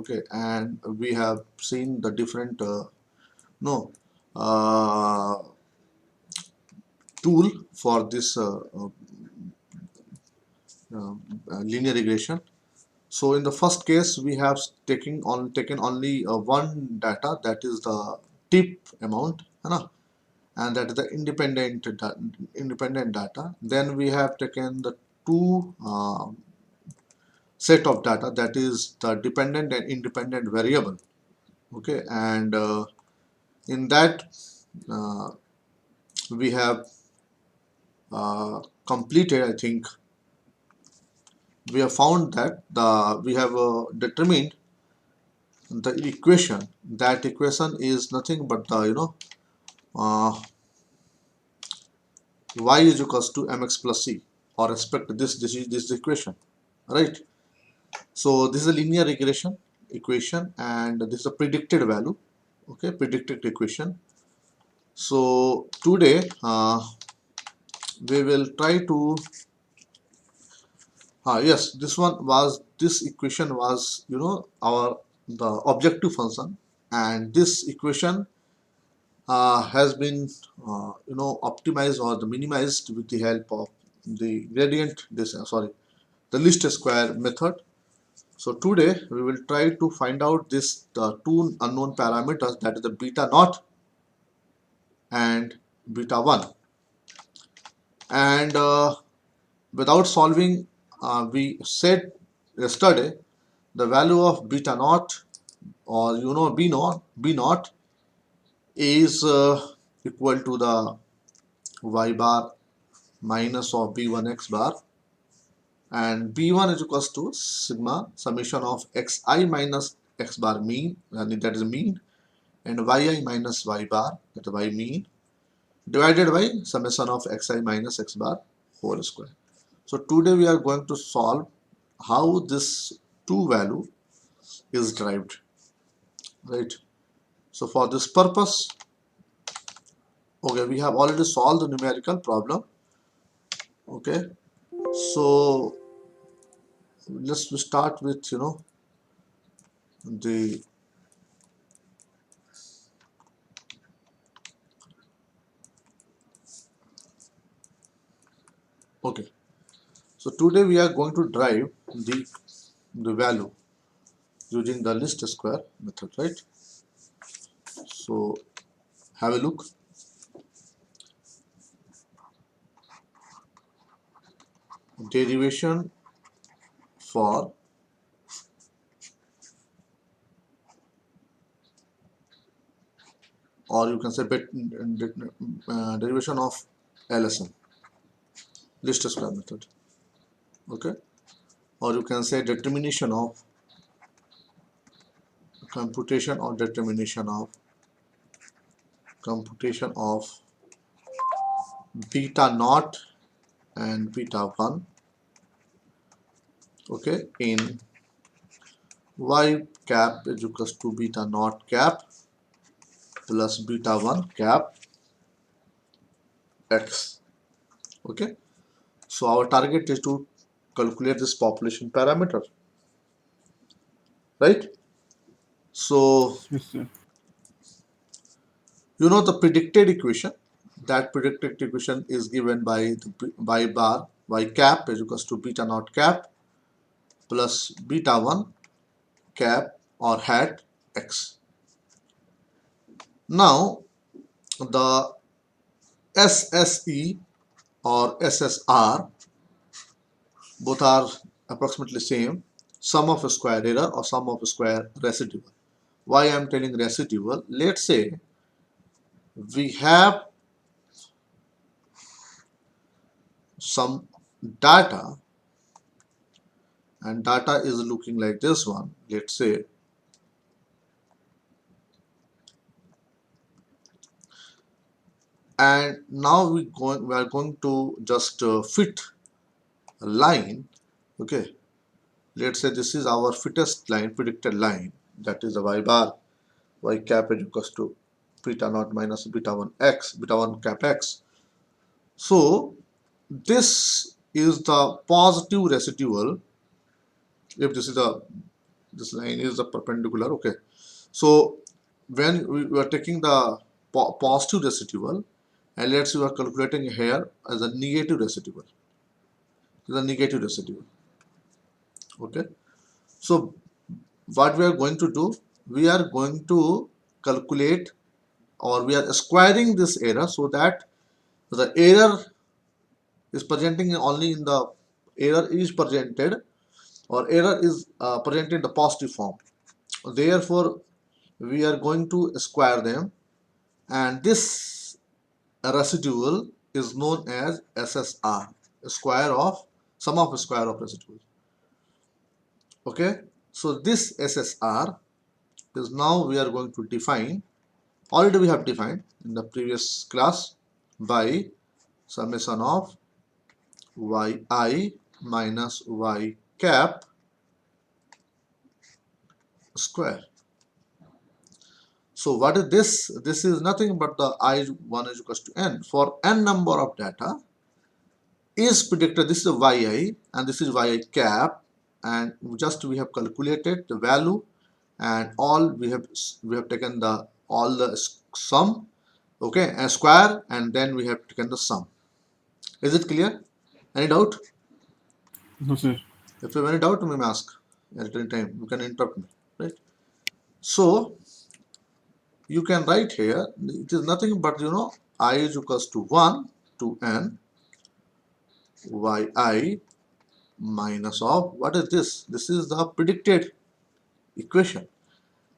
Okay, and we have seen the different no uh, tool for this uh, linear regression. So in the first case, we have taken only one data, that is the tip amount, है ना? And that is the independent data. Then we have taken the two set of data, that is the dependent and independent variable. Okay, and in that uh, we have completed, I think we have found that we have determined the equation. That equation is nothing but the uh, y is equals to mx plus c, or respect to this is this equation, right? So this is a linear regression equation, and this is a predicted value. Okay, predicted equation. So today we will try to yes, this equation was our the objective function, and this equation has been optimized or the minimized with the help of the gradient this sorry, the least square method. So today we will try to find out this two unknown parameters, that is the beta naught and beta 1, and without solving, we said yesterday the value of beta naught, or b naught is equal to the y bar minus of b1 x bar, and b1 is equals to sigma summation of xi minus x bar mean, and that is mean, and yi minus y bar, that is y mean, divided by summation of xi minus x bar whole square. So today we are going to solve how this two value is derived, right? So for this purpose, okay, we have already solved the numerical problem. Okay, so let's start with the okay. So today we are going to derive the value using the least square method, right? So have a look. Derivation for or you can say derivation of LSM, least square method. Okay, or you can say determination of computation of beta naught and beta 1, okay, in y cap is equals to beta naught cap plus beta 1 cap x. Okay, so our target is to calculate this population parameter, right? So Yes, sir. the predicted equation. That predicted equation is given by the y bar, y cap is equals to beta naught cap plus beta 1 cap or hat x. Now the SSE or SSR, both are approximately same, sum of square error or sum of square residual. Why I am telling residual? Let's say we have some data, and data is looking like this one. Let's say and now we are going to just fit a line. Okay, let's say this is our fittest line, predicted line, that is the y bar, y cap is equals to beta naught minus beta 1 x, beta 1 cap x. So this is the positive residual. If this is the This line is the perpendicular. Okay, so when we are taking the positive residual, and let's say we are calculating here as a negative residual. The negative residual. Okay, so what we are going to do, we are going to calculate, or we are squaring this error so that the error is presenting only in the error is presented, or error is presented in the positive form. Therefore, we are going to square them, and this residual is known as SSR, square of sum of square of residual. Okay, so this SSR is now we are going to define. Already we have defined in the previous class by summation of yi minus y cap square. So what is this? This is nothing but the I1 is equals to n. For n number of data is predicted, this is yi and this is yi cap, and just we have calculated the value, and all we have taken the all the sum, okay, and square, and then we have taken the sum. Is it clear? Any doubt? No, sir. If you have any doubt, you may ask at any time. You can interrupt me, right? So you can write here, it is nothing but, I is equals to 1 to n yi minus of, what is this? This is the predicted equation,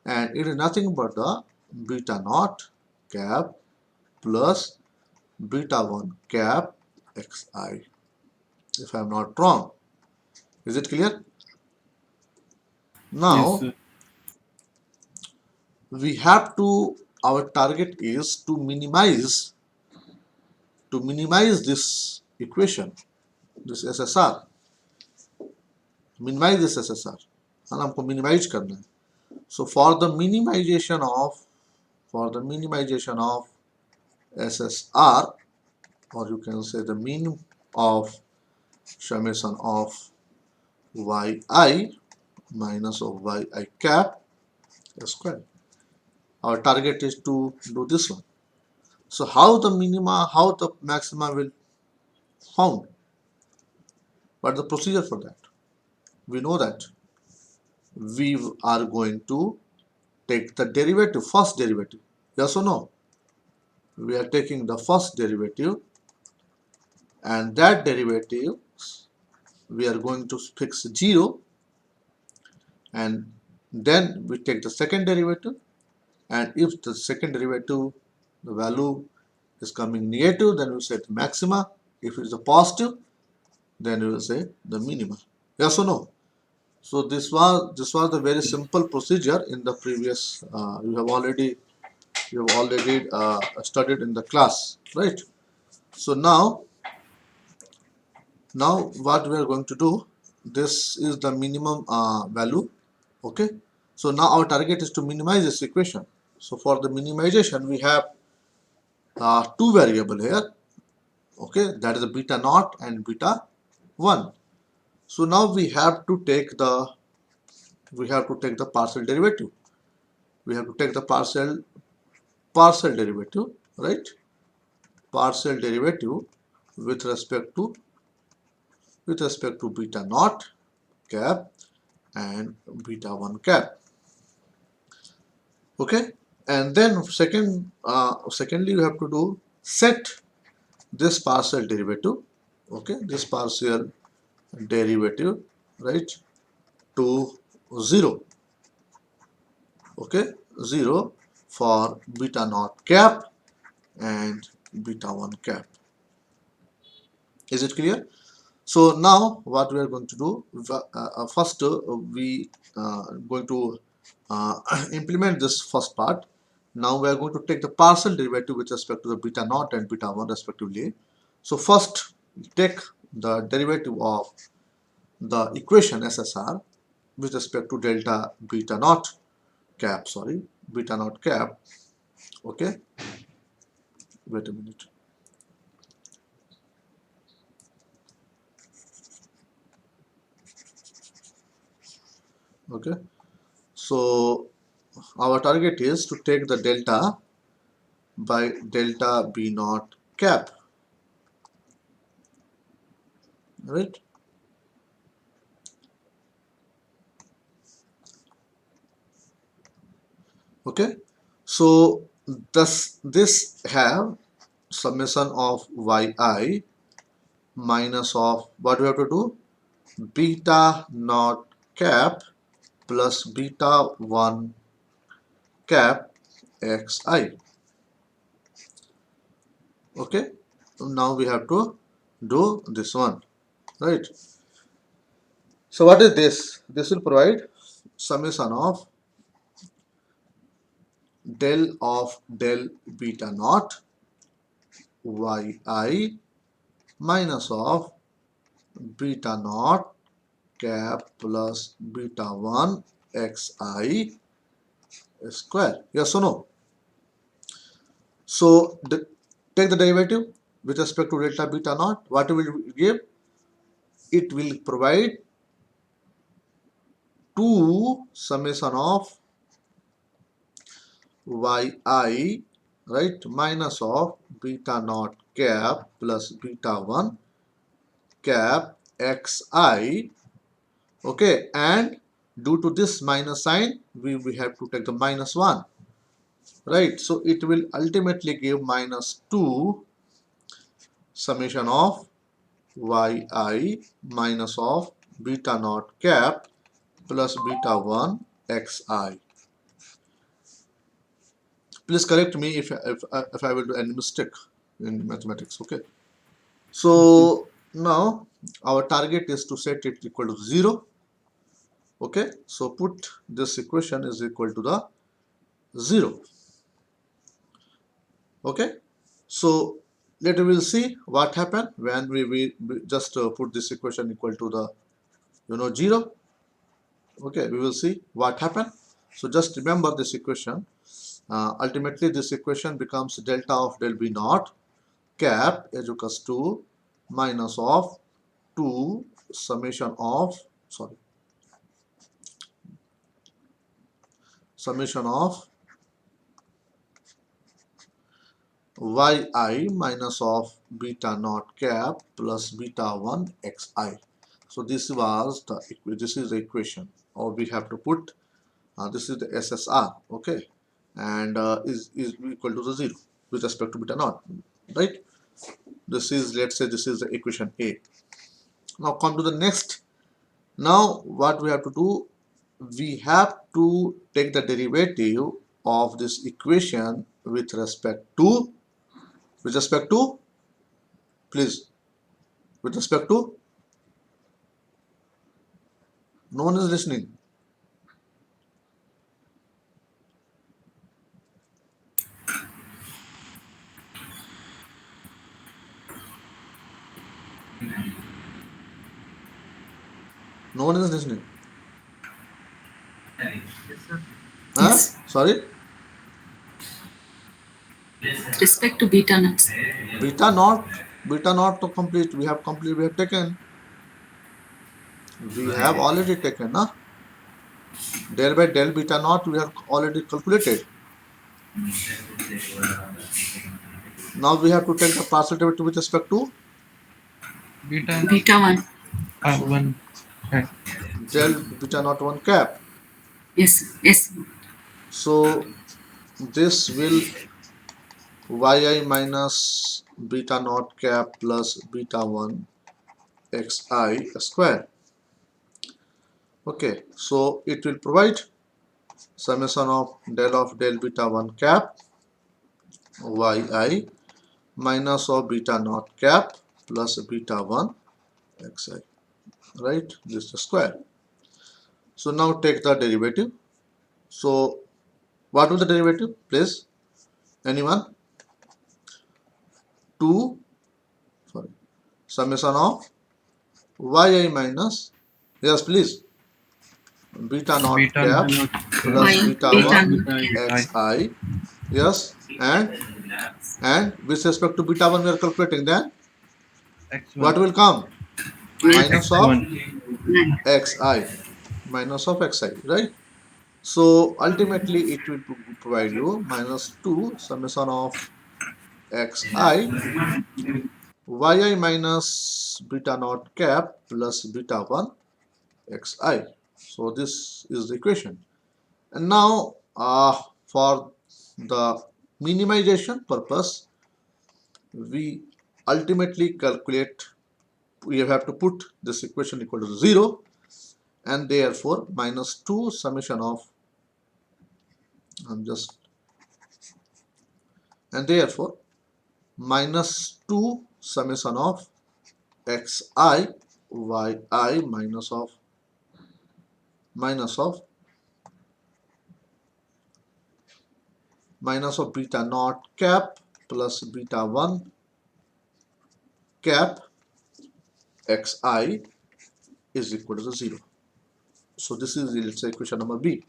and it is nothing but the beta naught cap plus beta 1 cap xi, if I am not wrong. Is it clear? Yes, Now sir. we have to, our target is to minimize this equation, this SSR, minimize this SSR, and हमको minimize करना है. So for the minimization of SSR, or you can say the mean of summation of yi minus of yi cap square. Our target is to do this one. So how the minima, how the maxima will found? What is the procedure for that? We know that we are going to take the derivative, first derivative. Yes or no? We are taking the first derivative, and that derivative we are going to fix 0, and then we take the second derivative, and if the second derivative, the value is coming negative, then we set maxima. If it is a positive, then we will say the minima. Yes or no? So this was the very simple procedure in the previous. You have already studied in the class, right? So now what we are going to do, this is the minimum value. Okay, so now our target is to minimize this equation. So for the minimization, we have two variable here. Okay, that is the beta naught and beta 1. So now we have to take the partial derivative. We have to take the partial derivative, right? Partial derivative with respect to beta naught cap and beta 1 cap. Okay, and then secondly you have to do set this partial derivative, okay, this partial derivative, right, to 0. Okay, 0 for beta naught cap and beta 1 cap. Is it clear? So now what we are going to do, first we going to implement this first part. Now we are going to take the partial derivative with respect to the beta naught and beta 1 respectively. So first take the derivative of the equation SSR with respect to delta beta naught cap, beta naught cap. Okay, wait a minute. Okay, So our target is to take the delta by delta B naught cap, right? Okay, so this have summation of yi minus of what we have to do, beta naught cap plus beta 1 cap xi. Okay, now we have to do this one, right? So what is this? This will provide summation of del beta naught yi minus of beta naught cap plus beta 1 xi square. Yes or no? So take the derivative with respect to delta beta naught. What will it give? It will provide 2 summation of yi, right, minus of beta naught cap plus beta 1 cap xi. Okay, and due to this minus sign we have to take the minus 1, right? So it will ultimately give minus 2 summation of yi minus of beta naught cap plus beta 1 xi. Please correct me if I will do any mistake in mathematics. Okay, so now our target is to set it equal to 0. Okay, so put this equation is equal to the 0. Okay, so later we'll see what happened when we just put this equation equal to the 0. Okay, we will see what happened. So just remember this equation. Ultimately this equation becomes delta of del B naught cap is equals to minus of 2 summation of yi minus of beta naught cap plus beta 1 xi. So this is the equation, or we have to put this is the SSR. Okay, and is equal to the 0 with respect to beta naught, right? This is, let's say, this is the equation A. Now come to the next. Now what we have to do, we have to take the derivative of this equation with respect to please, with respect to, no one is listening. No one is listening. Yes. Sorry? Respect to beta naught. Beta naught to complete. We have taken. We have already taken, na? Del by del beta naught we have already calculated. Now we have to take the partial derivative with respect to Beta 1. 1. del beta naught 1 cap. Yes. So this will yi minus beta naught cap plus beta 1 xi square. Okay, so it will provide summation of del beta 1 cap yi minus of beta naught cap plus beta 1 xi, right? This is the square. So now take the derivative. So what was the derivative, please? Anyone? Summation of yi minus, yes please, beta naught cap plus beta 1 xi, yes, and with respect to beta 1 we are calculating, then what will come? Minus of xi, right? So ultimately it will provide you minus 2 summation of xi yi minus beta naught cap plus beta 1 xi. So this is the equation. And now for the minimization purpose, we ultimately calculate, we have to put this equation equal to 0, and therefore minus 2 summation of, and therefore minus 2 summation of xi yi minus of beta naught cap plus beta 1 cap xi is equal to 0. So this is, let's say, equation number B.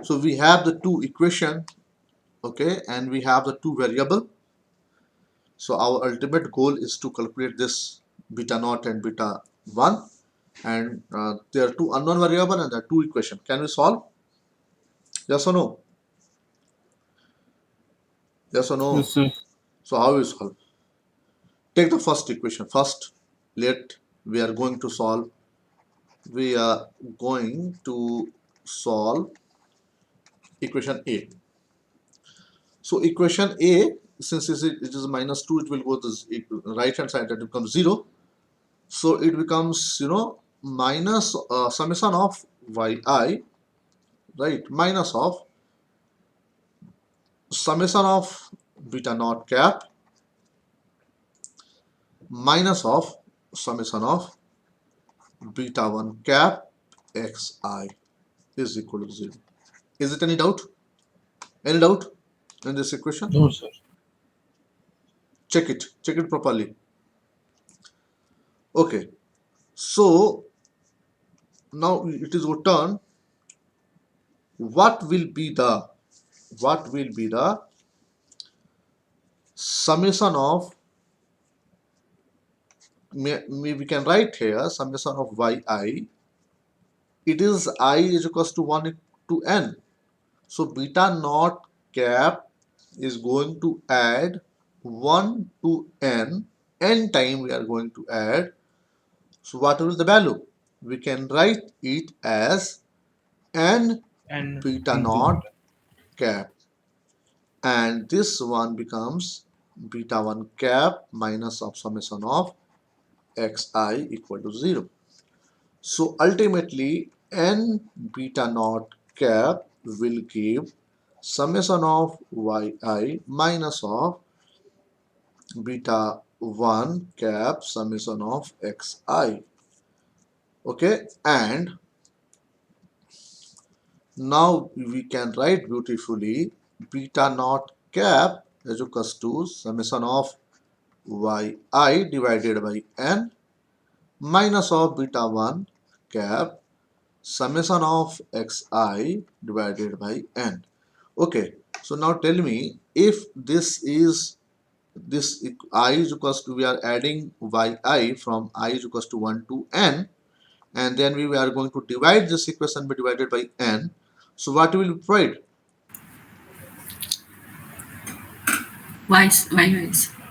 So we have the two equation, okay, and we have the two variable. So our ultimate goal is to calculate this beta naught and beta 1, and there are two unknown variable and there are two equation. Can we solve? Yes or no? Yes or no? Yes, sir. So how we solve? Take the first equation first. We are going to solve equation A. So equation A, since it is minus 2, it will go to the right hand side, that becomes 0. So it becomes, minus summation of yi, right, minus of summation of beta naught cap minus of summation of beta 1 cap xi is equal to 0. Is it any doubt? Any doubt in this equation? No, sir. Check it properly. Okay, so now it is your turn. What will be the summation of, we can write here summation of yi. It is I is equals to 1 to n. So beta naught cap is going to add 1 to n time we are going to add. So what will the value? We can write it as n And beta into naught beta. cap, and this one becomes beta 1 cap minus of summation of xi equal to 0. So ultimately n beta naught cap will give summation of yi minus of beta 1 cap summation of xi. Okay, and now we can write beautifully beta naught cap is equals to summation of yi divided by n minus of beta 1 cap summation of xi divided by n. Okay, so now tell me, if this I is equals to, we are adding yi from I is equals to 1 to n, and then we are going to divide this equation by divided by n. So what will we provide? Y.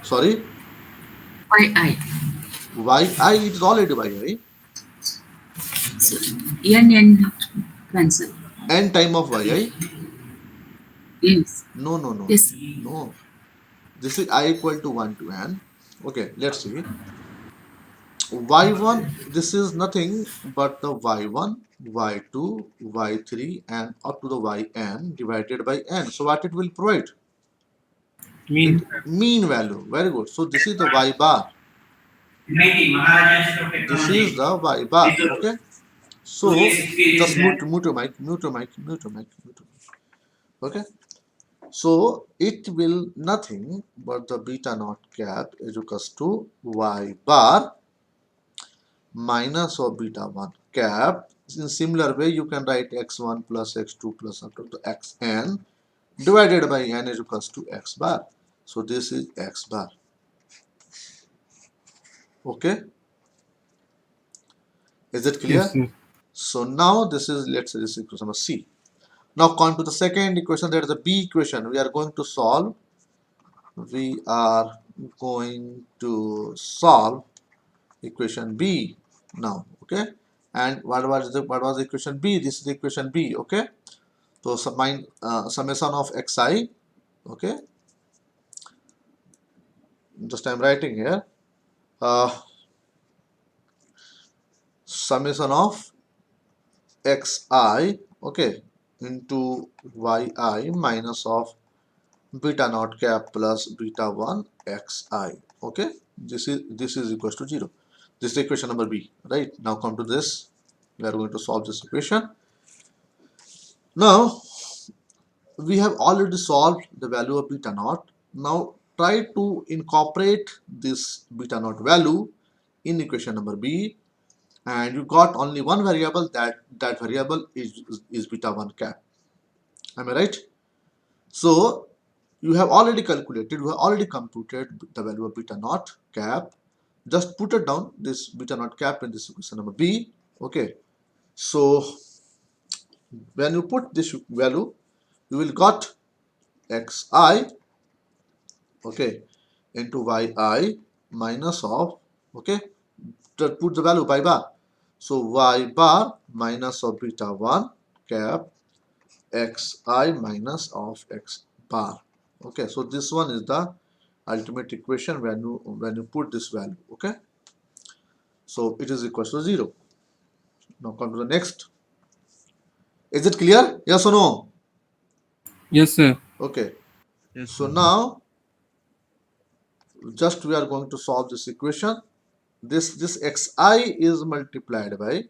Sorry, Yi. yi, it is already yi. So n cancel. N time of yi. Yes. No. Yes. No. This is I equal to 1 to n. Okay, let's see. Y1, this is nothing but the y1, y2, y3 and up to the yn divided by n. So what it will provide? Mean. Mean value. Very good. So this is the y bar. This is the y bar. Okay. So just mute your mic. Okay. So it will nothing but the beta naught cap is equals to y bar minus of beta 1 cap. In similar way, you can write x1 plus x2 plus up to xn divided by n is equals to x bar. So this is x bar. Okay, is it clear? Yes, sir. So now this is, let's say, this is equation number C. Now come to the second equation, that is the B equation. We are going to solve. We are going to solve equation B now. Okay. And what was the equation B? This is the equation B. Okay. So summation of xi. Okay. Just I'm writing here. Summation of xi, okay, into yi minus of beta naught cap plus beta 1 xi. Okay, this is equals to 0. This is equation number B. Right, now come to this. We are going to solve this equation. Now we have already solved the value of beta naught. Now try to incorporate this beta naught value in equation number B, and you got only one variable. That variable is beta 1 cap. Am I right? So you have already calculated, you have already computed the value of beta naught cap. Just put it down, this beta naught cap, in this equation number B. Okay, so when you put this value, you will got xi, okay, into yi minus of, okay, put the value by bar. So y bar minus of beta 1 cap xi minus of x bar. Okay, so this one is the ultimate equation when you put this value. Okay, so it is equal to 0. Now come to the next. Is it clear? Yes or no? Yes, sir. Okay, Yes, so sir. now just we are going to solve this equation. This xi is multiplied by,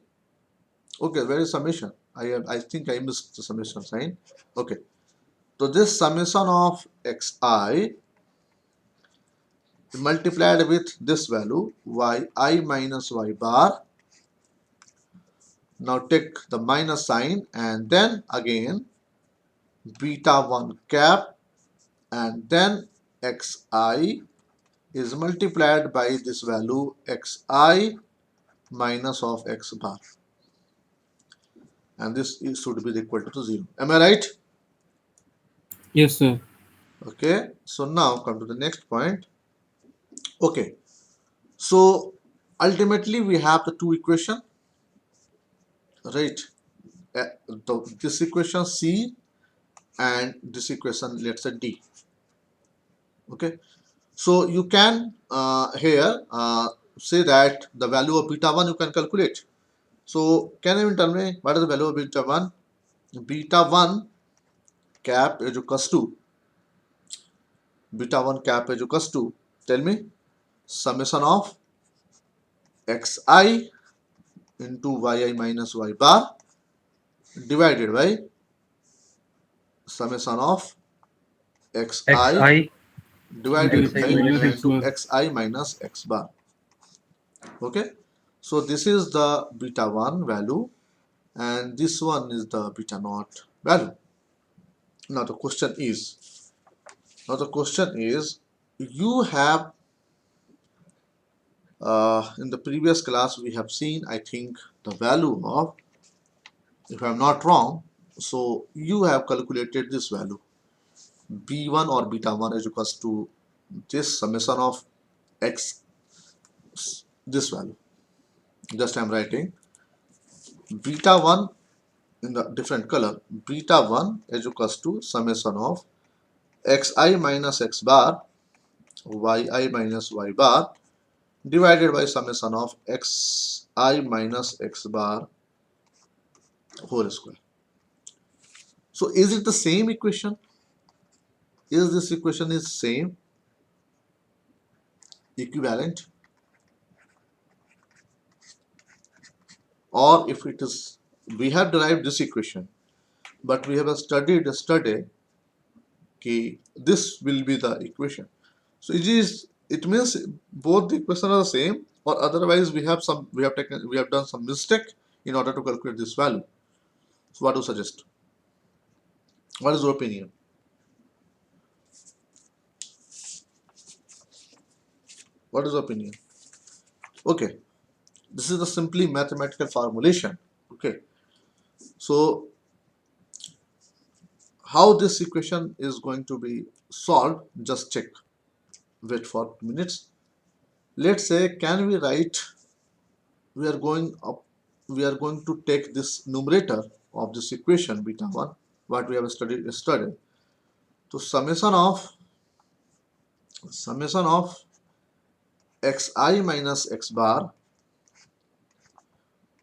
okay, where is summation? I think I missed the summation sign. Okay, so this summation of xi multiplied with this value yi minus y bar. Now take the minus sign, and then again beta 1 cap, and then xi is multiplied by this value xi minus of x bar, and this should be equal to 0. Am I right? Yes, sir. Okay, so now come to the next point. Okay, so ultimately we have the two equation, right? This equation C and this equation, let's say D. Okay, so you can here say that the value of beta 1 you can calculate. So can you tell me what is the value of beta 1? Beta 1 cap is equals to, beta 1 cap is equals to, tell me, summation of xi into yi minus y bar divided by summation of xi xi divided into by xi minus x into bar. xi minus x bar. Okay, so this is the beta 1 value, and this one is the beta naught value. Now the question is, you have in the previous class we have seen, I think, the value of, if I am not wrong, so you have calculated this value b1 or beta 1 is equals to this summation of x, this value. Just I am writing beta 1 in the different color. Beta 1 is equals to summation of xi minus x bar yi minus y bar divided by summation of xi minus x bar whole square. So is it the same equation? Is this equation is same, equivalent, or if it is, we have derived this equation, but we have studied yesterday कि this will be the equation. So it means both the equations are the same, or otherwise we have done some mistake in order to calculate this value. So what do you suggest? What is your opinion? What is your opinion? Okay, this is the simply mathematical formulation Okay, so how this equation is going to be solved, just check. Wait for 2 minutes. Let's say, can we write, we are going up, we are going to take this numerator of this equation beta 1, what we have studied yesterday. So summation of xi minus x bar,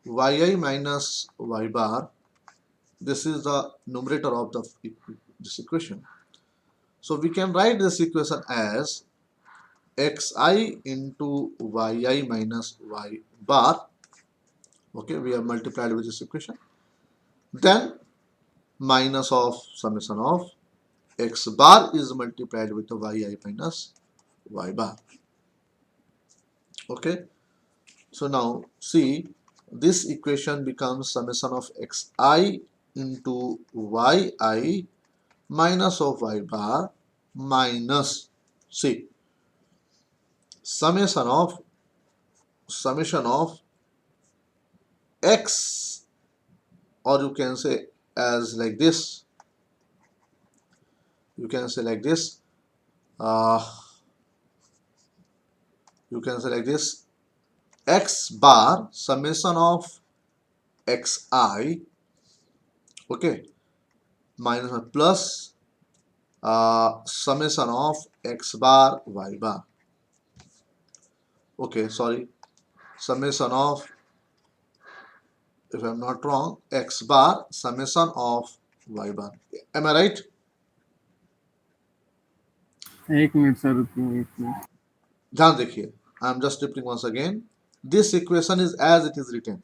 yi minus y bar, this is the numerator of this equation. So we can write this equation as xi into yi minus y bar. Okay, we have multiplied with this equation. Then minus of summation of x bar is multiplied with the yi minus y bar. Okay, so now see, this equation becomes summation of xi into yi minus of y bar minus, see, summation of x, or you can say as like this, you can say like this, you can say like this, x bar summation of xi, okay, minus plus summation of x bar y bar, okay, sorry, summation of, if I'm not wrong, x bar summation of y bar. Am I right? 1 minute sir, रुकिए 1 minute. ध्यान देखिए, I am just repeating once again. This equation is as it is written.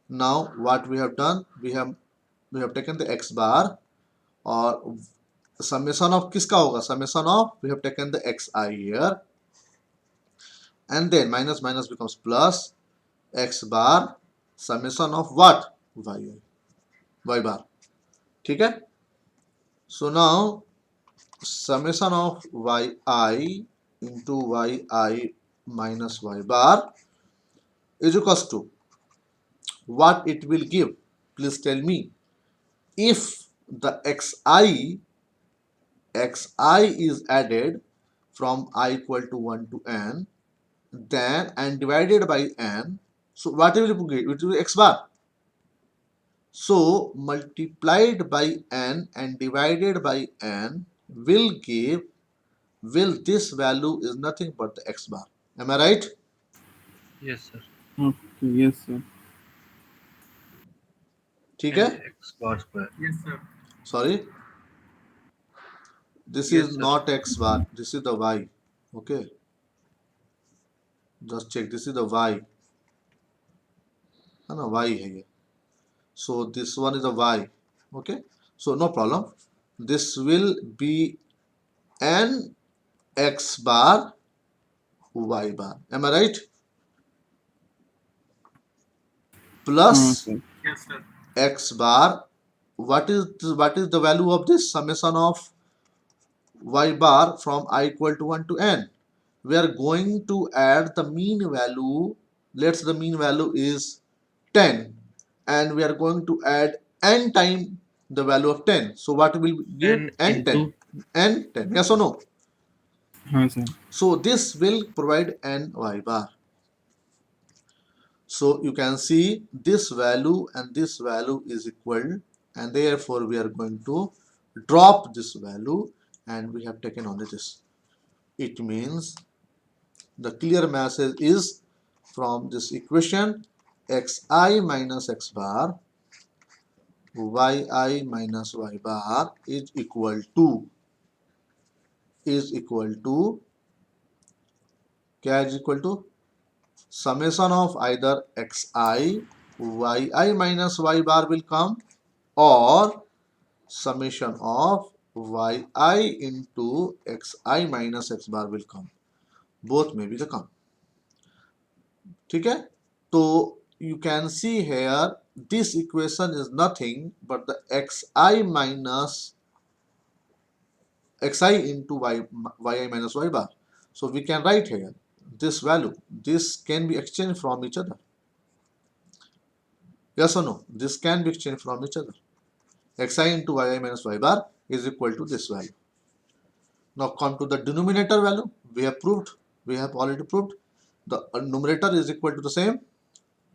Now what we have done, we have taken the x bar, और summation of किसका होगा, summation of, we have taken the xi here, and then minus minus becomes plus, x bar summation of what, y bar. ठीक है? So now summation of yi into yi minus y bar is equals to what it will give. Please tell me. If the xi is added from I equal to 1 to n, then and divided by n, so what will it give? It will be x bar. So multiplied by n and divided by n will give, this value is nothing but the x bar. Am I right? Yes, sir. Okay, yes sir. ठीक And है? x bar square. Yes sir. Sorry, this Yes, is sir. not x bar, this is the y. Okay, just check, this is the y, है ना, y है ये. So this one is a y. Okay, so no problem, this will be n x bar y bar. Am I right? Plus Sir. Yes sir. x bar, what is the value of this summation of y bar from I equal to 1 to n? We are going to add the mean value. Let's the mean value is 10, and we are going to add n time the value of 10. So what will give? N n 10. n 10. Yes or no? हाँ sir. So this will provide n y bar. So you can see this value and this value is equal, and therefore we are going to drop this value, and we have taken only this. It means the clear message is, from this equation, xi minus x bar yi minus y bar is equal to क्या is equal to summation of either xi yi minus y bar will come, or summation of yi into xi minus x bar will come. Both may be the come. ठीक है? तो you can see here, this equation is nothing but the xi minus xi into yi minus y bar. So we can write here this value. This can be exchanged from each other. Yes or no? This can be exchanged from each other. Xi into yi minus y bar is equal to this value. Now come to the denominator value. We have already proved the numerator is equal to the same.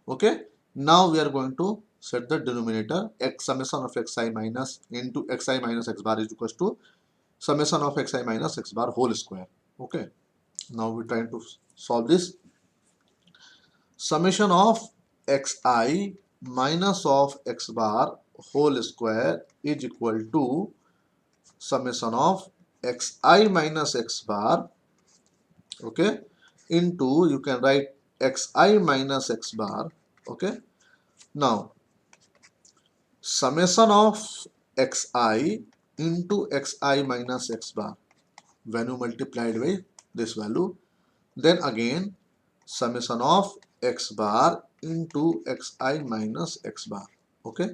Okay. Now we are going to set the denominator. X summation of xi minus into xi minus x bar is equal to summation of xi minus x bar whole square. Okay. Now we're trying to solve this. Summation of xi minus of x bar whole square is equal to summation of xi minus x bar, okay, into, you can write xi minus x bar. Okay. Now summation of xi into xi minus x bar when you multiplied by this value, then again summation of x bar into xi minus x bar. Okay.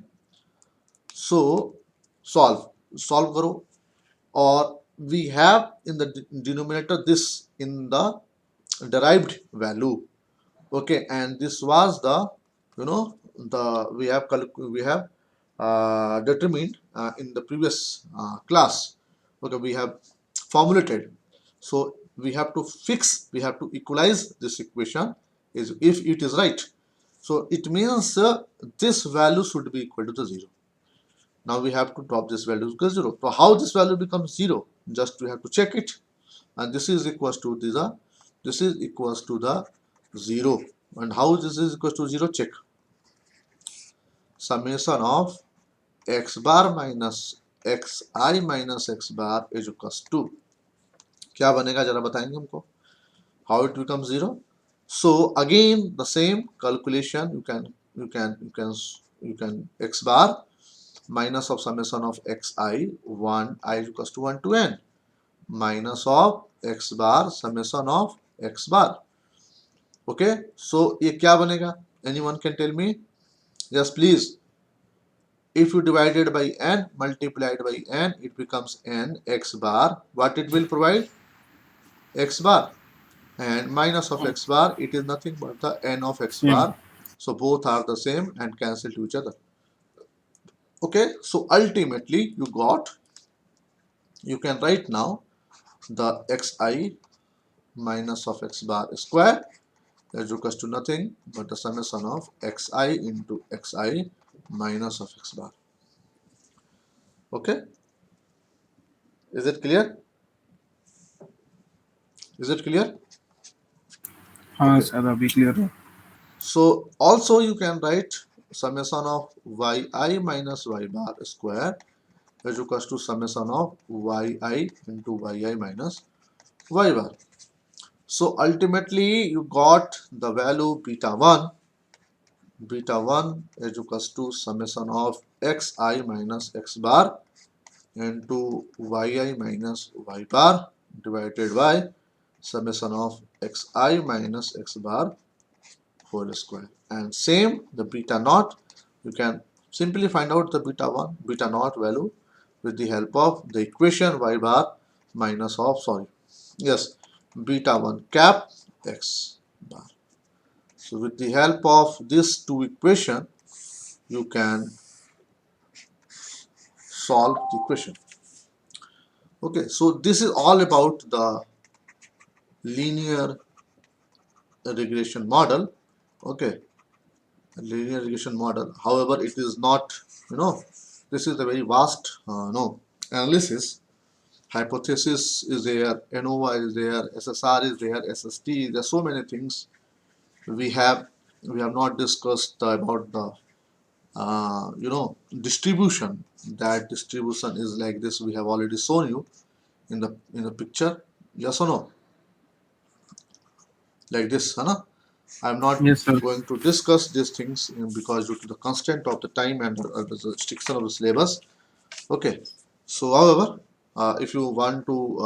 So solve करो, or we have in the denominator this in the derived value. Okay, and this was the, you know, the we have determined in the previous class. Okay, we have formulated. So we have to equalize this equation is if it is right. So it means this value should be equal to the 0. Now we have to drop this value to 0. So how this value becomes 0? Just we have to check it, and this is equals to this is equals to the 0. And how this is equals to 0? Check. Summation of x bar minus xi minus x bar is equals to, क्या बनेगा जरा बताएंगे हमको, how it becomes 0. So again the same calculation, you can x bar minus of summation of xi 1 I is equals to 1 to n minus of x bar summation of x bar. Okay, so ये क्या बनेगा? Anyone can tell me? Yes, please. If you divided by n multiplied by n, it becomes n x bar. What it will provide? X bar. And minus of x bar, it is nothing but the n of x bar. So both are the same and cancel to each other. Okay, so ultimately you can write now the xi minus of x bar square is equals to nothing but the summation of xi into xi minus of x bar. Okay, is it clear? Is it clear? हाँ sir अभी clear है. So also you can write summation of yi minus y bar square is equals to summation of yi into yi minus y bar. So ultimately you got the value beta 1 is equals to summation of xi minus x bar into yi minus y bar divided by summation of xi minus x bar whole square. And same the beta naught, you can simply find out the beta naught value with the help of the equation y bar minus of beta 1 cap x bar. So with the help of these two equation, you can solve the equation. Okay, so this is all about the linear regression model. Okay, linear regression model. However, it is not, this is a very vast analysis. Hypothesis is there, ANOVA is there, SSR is there, SST. There are so many things. We have not discussed about the distribution. That distribution is like this. We have already shown you in the picture. Yes or no? Like this, Hana? I'm not Yes sir. going to discuss these things because due to the constraint of the time and the restriction of the syllabus. Okay. So, however, if you want to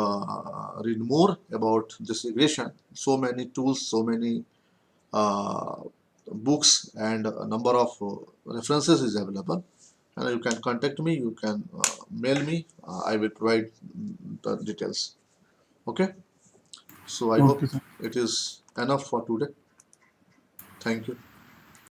read more about this regression, so many tools, so many books, and a number of references is available. And you can contact me. You can mail me. I will provide the details. Okay. So I hope Okay sir. it is enough for today. Thank you.